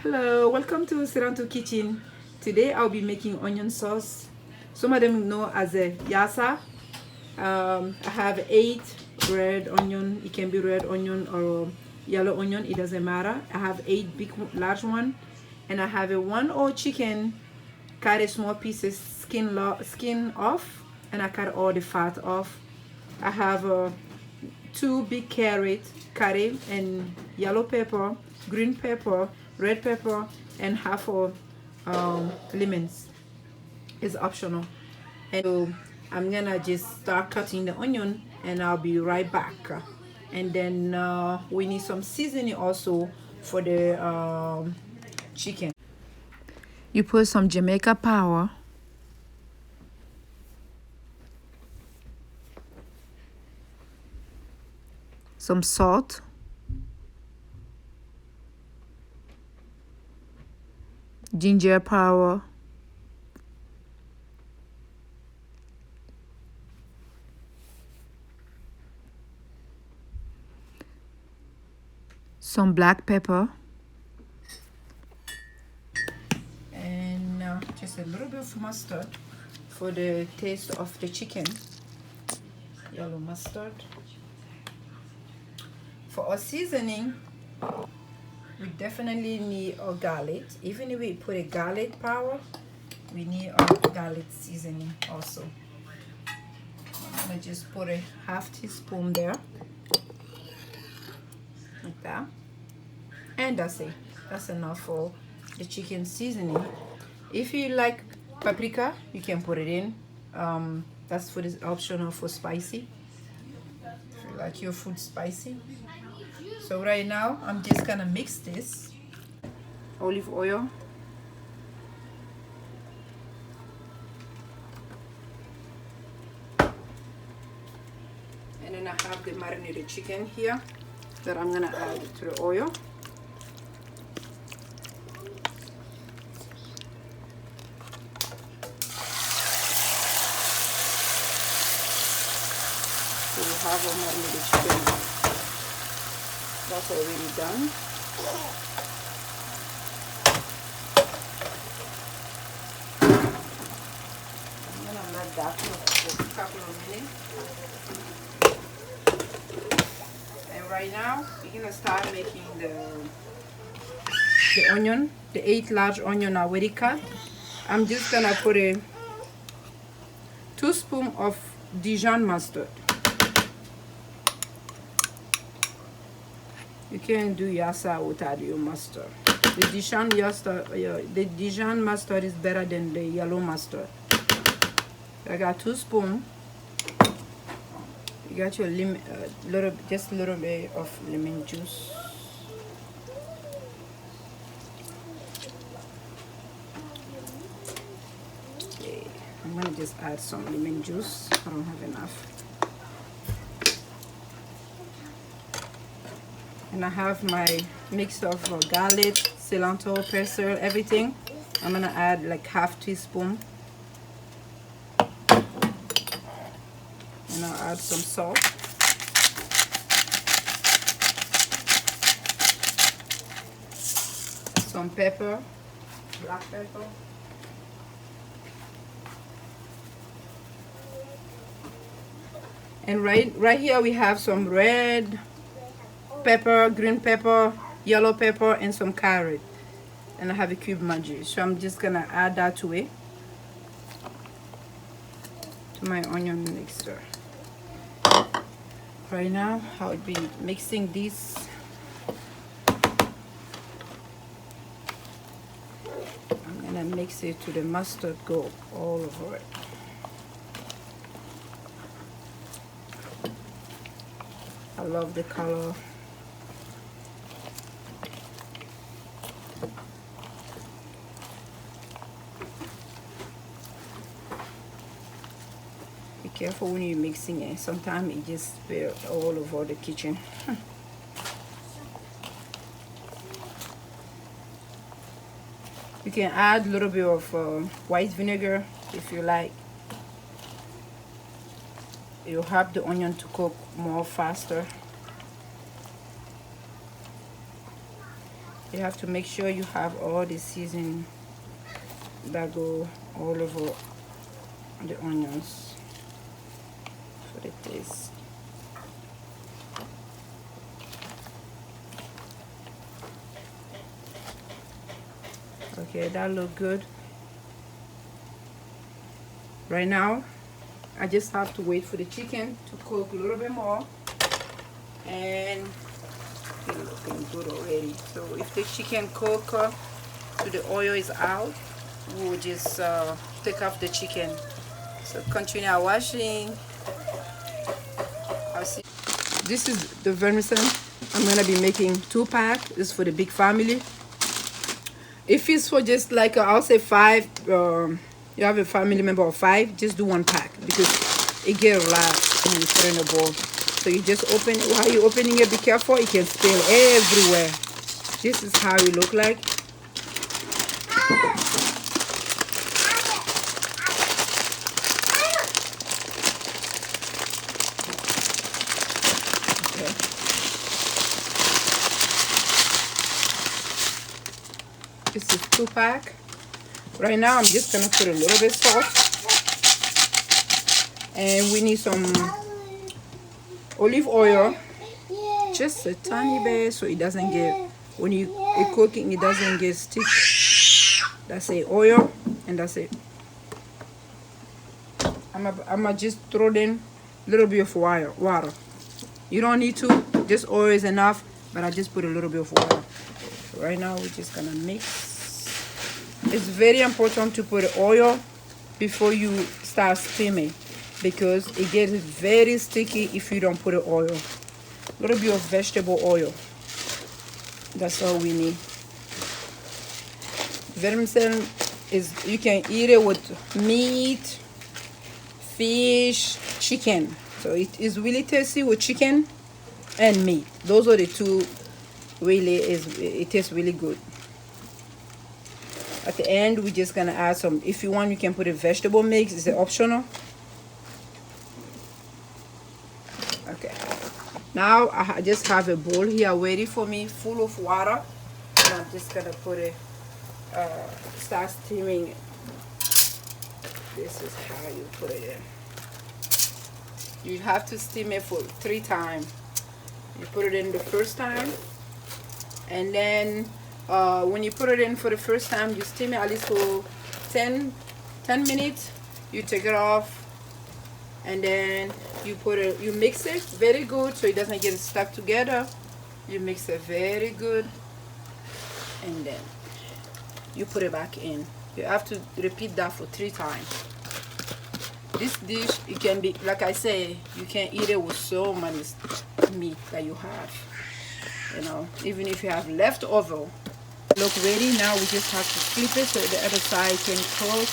Hello, welcome to Seranto Kitchen. Today I'll be making onion sauce. Some of them know as a yassa. I have 8 red onion. It can be red onion or yellow onion. It doesn't matter. I have 8 large one, and I have a 1 whole chicken. Cut a small pieces, skin off, and I cut all the fat off. I have 2 big carrots, curry and yellow pepper, green pepper, red pepper, and half of lemons. It's optional. And so I'm gonna just start cutting the onion, and I'll be right back. And then we need some seasoning also for the chicken. You put some Jamaica powder, some salt, ginger powder, some black pepper, and just a little bit of mustard for the taste of the chicken. Yellow mustard. For our seasoning, we definitely need our garlic. Even if we put a garlic powder, we need our garlic seasoning also. I'm gonna just put a half teaspoon there, like that, and that's it. That's enough for the chicken seasoning. If you like paprika, you can put it in. That's for this optional for spicy. If you like your food spicy. So right now I'm just gonna mix this. Olive oil, and then I have the marinated chicken here that I'm gonna add to the oil. So we have our marinated chicken. That's already done. I'm gonna let that cook for a couple of minutes. And right now we're gonna start making the onion, the 8 large onion already cut. I'm just gonna put a 2 spoons of Dijon mustard. You can't do yassa without your mustard. The Dijon mustard is better than the yellow mustard. I got 2 spoons. You got your just a little bit of lemon juice. Okay, I'm gonna just add some lemon juice. I don't have enough. And I have my mix of garlic, cilantro, basil, everything. I'm gonna add like half teaspoon. And I'll add some salt. Some pepper, black pepper. And right here we have some red pepper, green pepper, yellow pepper, and some carrot. And I have a cube Maggi. So I'm just gonna add that to it, to my onion mixer. Right now I'll be mixing this. I'm gonna mix it to the mustard go all over it. I love the color. Be careful when you're mixing it. Sometimes it just spills all over the kitchen. You can add a little bit of white vinegar if you like. It'll help the onion to cook more faster. You have to make sure you have all the seasoning that go all over the onions for the taste. Okay, that look good. Right now, I just have to wait for the chicken to cook a little bit more, and it's looking good already. So if the chicken cook so the oil is out, we'll just take off the chicken. So continue washing. I'll see. This is the vermicelli. I'm gonna be making 2-pack. This is for the big family. If it's for just like I'll say 5, you have a family member of 5, just do 1 pack because it get a lot when you put it in a bowl. So you just open it. While you're opening it, be careful, it can spill everywhere. This is how it look like. This is 2-pack. Right now I'm just gonna put a little bit salt, and we need some olive oil, just a tiny bit, so it doesn't get, when you cooking, it doesn't get sticky. That's it, oil, and that's it. I'm gonna just throw in a little bit of water. You don't need to, just oil is enough, but I just put a little bit of water. Right now we're just gonna mix. It's very important to put oil before you start steaming because it gets very sticky if you don't put oil. A little bit of vegetable oil, that's all we need. Vermicelli is, you can eat it with meat, fish, chicken. So it is really tasty with chicken and meat. Those are the two. Really it tastes really good. At the end we're just gonna add some, if you want you can put a vegetable mix, it's optional. Okay, now I just have a bowl here ready for me full of water, and I'm just gonna put it start steaming it. This is how you put it in. You have to steam it for 3 times. You put it in the first time, and then when you put it in for the first time, you steam it at least for 10 minutes. You take it off, and then you mix it very good so it doesn't get stuck together. You mix it very good, and then you put it back in. You have to repeat that for 3 times. This dish, it can be, like I say, you can eat it with so much meat that you have. You know, even if you have leftover. Look ready. Now we just have to flip it so the other side can cook.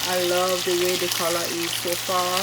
I love the way the color is so far.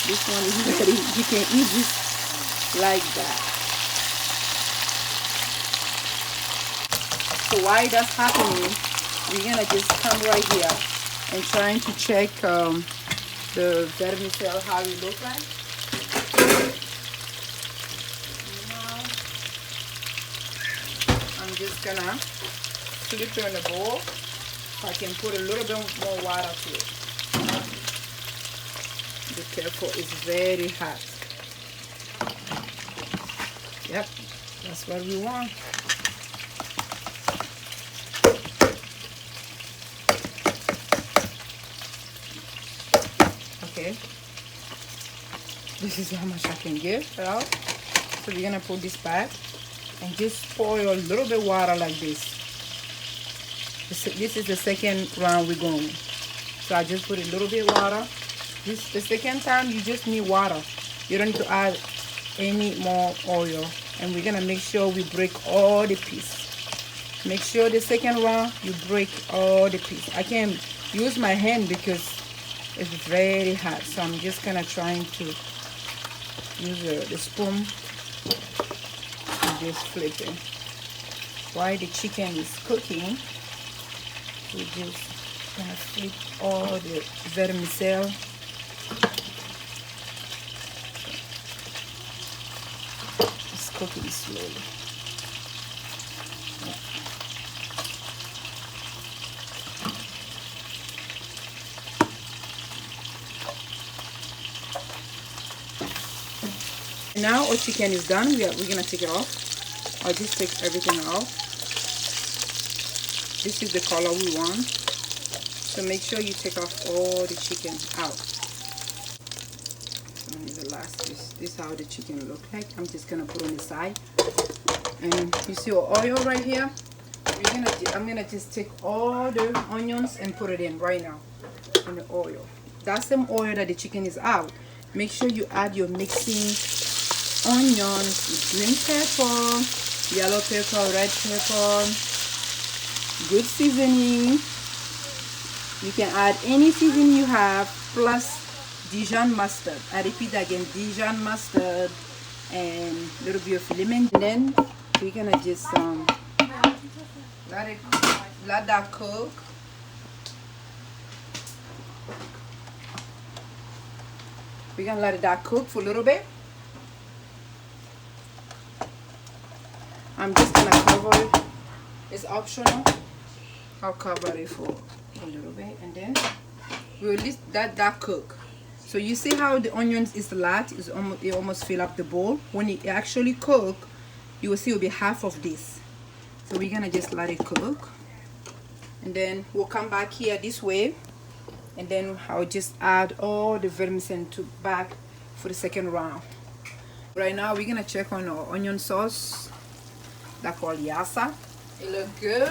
This one is ready. You can eat this like that. So while that's happening, we're gonna just come right here and trying to check the vermicelli, how it look like. I'm just gonna flip it in the bowl so I can put a little bit more water to it. Be careful, it's very hot. Yep, that's what we want. Okay, this is how much I can give it out. So we're gonna put this back and just pour a little bit water like this. This is the second round we're going. So I just put a little bit water. This the second time you just need water. You don't need to add any more oil. And we're gonna make sure we break all the pieces. Make sure the second round you break all the pieces. I can't use my hand because it's very hot. So I'm just gonna trying to use the spoon. Just flipping while the chicken is cooking. We just gonna flip all the vermicelli. It's cook it slowly. Now our chicken is done. We're gonna take it off. I'll just take everything off. This is the color we want. So make sure you take off all the chicken out. And the last piece. This is how the chicken look like. I'm just gonna put on the side. And you see our oil right here. I'm gonna just take all the onions and put it in right now in the oil. That's the oil that the chicken is out. Make sure you add your mixing onions, green pepper, yellow pepper, red pepper, good seasoning. You can add any seasoning you have, plus Dijon mustard. I repeat again, Dijon mustard, and a little bit of lemon. And then we're gonna just let that cook. We're gonna let that cook for a little bit. I'm just gonna cover it. It's optional. I'll cover it for a little bit, and then we'll let that cook. So you see how the onions is light, it almost fill up the bowl. When it actually cook, you will see it will be half of this. So we're gonna just let it cook, and then we'll come back here this way, and then I'll just add all the vermicelli back for the second round. Right now we're gonna check on our onion sauce that called Yassa. It look good.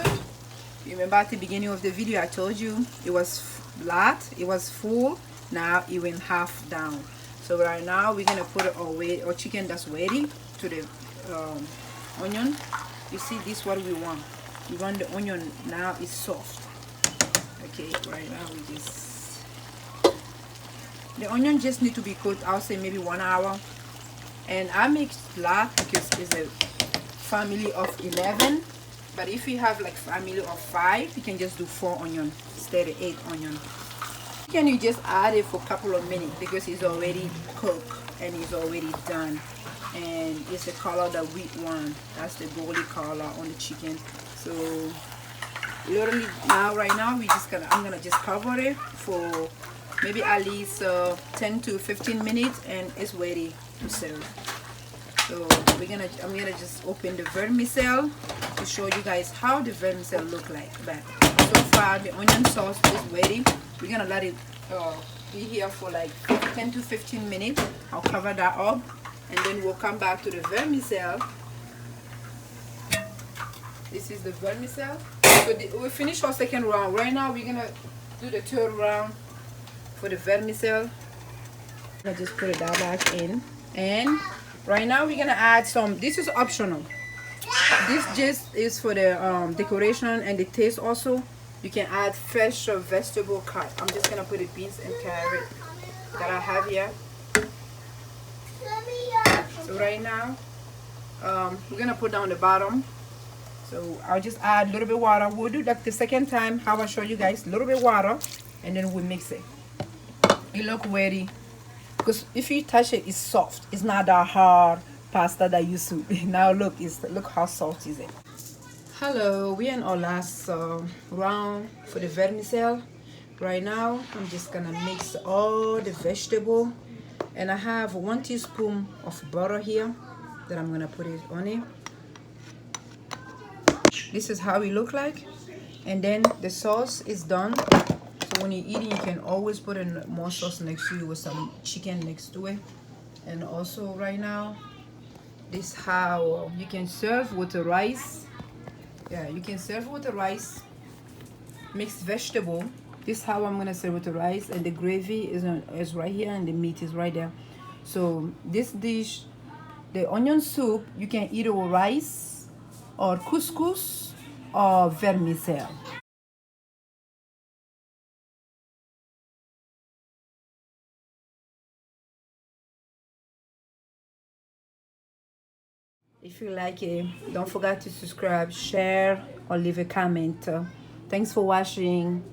Remember at the beginning of the video I told you it was flat, it was full. Now it went half down. So right now we're gonna put our chicken that's ready to the onion. You see, this is what we want. We want the onion now is soft. Okay, right now we just, the onion just need to be cooked, I'll say maybe 1 hour. And I make flat because it's a family of 11, but if you have like family of 5, you can just do 4 onion instead of 8 onion. Can you just add it for a couple of minutes because it's already cooked and it's already done, and it's the color that we want. That's the golden color on the chicken. So literally now right now I'm gonna just cover it for maybe at least 10 to 15 minutes, and it's ready to serve. So I'm gonna just open the vermicelli to show you guys how the vermicelli look like. But so far the onion sauce is ready. We're gonna let it be here for like 10 to 15 minutes. I'll cover that up, and then we'll come back to the vermicelli. This is the vermicelli. So we finished our second round. Right now we're gonna do the third round for the vermicelli. I just put that back in, and right now we're gonna add some. This is optional. This just is for the decoration and the taste also. You can add fresh vegetable cut. I'm just gonna put the beans and carrot that I have here. So right now we're gonna put down the bottom. So I'll just add a little bit water. We'll do that the second time, how I show you guys. A little bit water, and then we mix it. It look ready, because if you touch it, it's soft. It's not that hard pasta that used to. Now look how soft is it. Hello, we're in our last round for the vermicelli. Right now I'm just gonna mix all the vegetable, and I have 1 teaspoon of butter here that I'm gonna put it on it. This is how it look like, and then the sauce is done. So when you're eating, you can always put in more sauce next to you with some chicken next to it. And also right now, this how you can serve with the rice. Yeah, you can serve with the rice, mixed vegetable. This is how I'm gonna serve with the rice, and the gravy is right here, and the meat is right there. So this dish, the onion soup, you can eat it with rice or couscous or vermicelli. If you like it, don't forget to subscribe, share, or leave a comment. Thanks for watching.